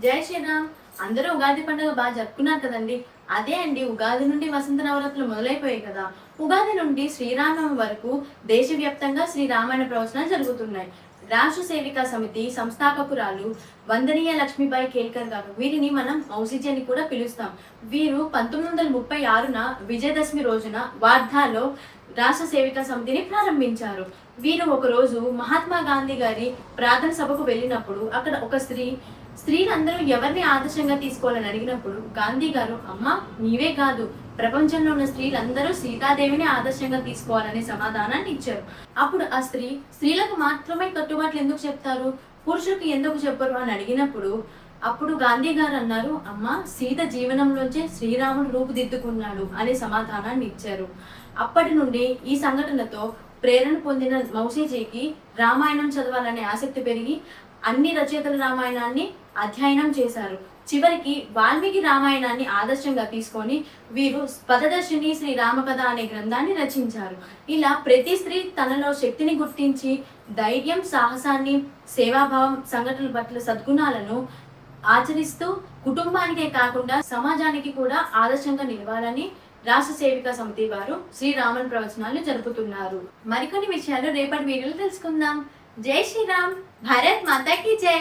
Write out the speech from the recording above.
జై శ్రీరామ్. అందరూ ఉగాది పండుగ బాగా జరుపుకున్నారు కదండి. అదే అండి, ఉగాది నుండి వసంత నవరాత్రులు మొదలైపోయాయి కదా. ఉగాది నుండి శ్రీరామనవమి వరకు దేశవ్యాప్తంగా శ్రీరామాయణ ప్రవచనాలు జరుగుతున్నాయి. రాష్ట్ర సేవికా సమితి సంస్థాపకురాలు వందనీయ లక్ష్మీబాయి కేల్కర్ గారు, వీరిని మనం మౌసిజీ అని కూడా పిలుస్తాం. వీరు 1936న విజయదశమి రోజున వార్ధాలో రాష్ట్ర సేవికా సమితిని ప్రారంభించారు. వీరు ఒకరోజు మహాత్మా గాంధీ గారి ప్రార్థన సభకు వెళ్ళినప్పుడు అక్కడ ఒక స్త్రీలందరూ ఎవరిని ఆదర్శంగా తీసుకోవాలని అడిగినప్పుడు గాంధీ గారు, అమ్మ నీవే కాదు, ప్రపంచంలో ఉన్న స్త్రీలందరూ సీతాదేవిని ఆదర్శంగా తీసుకోవాలనే సమాధానాన్ని ఇచ్చారు. అప్పుడు ఆ స్త్రీలకు మాత్రమే కట్టుబాట్లు ఎందుకు చెప్తారు, పురుషులకు ఎందుకు చెప్పరు అని అడిగినప్పుడు అప్పుడు గాంధీ గారు అన్నారు, అమ్మ సీత జీవనంలోంచే శ్రీరాముడు రూపుదిద్దుకున్నాడు అనే సమాధానాన్ని ఇచ్చారు. అప్పటి నుండి ఈ సంఘటనతో ప్రేరణ పొందిన మౌసీజీకి రామాయణం చదవాలనే ఆసక్తి పెరిగి అన్ని రచయితల రామాయణాన్ని అధ్యయనం చేశారు. చివరికి వాల్మీకి రామాయణాన్ని ఆదర్శంగా తీసుకొని వీరు పదదర్శిని శ్రీ రామకథ అనే గ్రంథాన్ని రచించారు. ఇలా ప్రతి స్త్రీ తనలో శక్తిని గుర్తించి ధైర్యం, సాహసాన్ని, సేవాభావం, సంఘటనల పట్ల సద్గుణాలను ఆచరిస్తూ కుటుంబానికే కాకుండా సమాజానికి కూడా ఆదర్శంగా నిలవాలని రాష్ట్ర సేవికా సమితి వారు శ్రీరామన్ ప్రవచనాలు జరుపుతున్నారు. మరికొన్ని విషయాలు రేపటి వీడియోలో తెలుసుకుందాం. జై శ్రీరామ్. భారత్ మాతా కీ జై.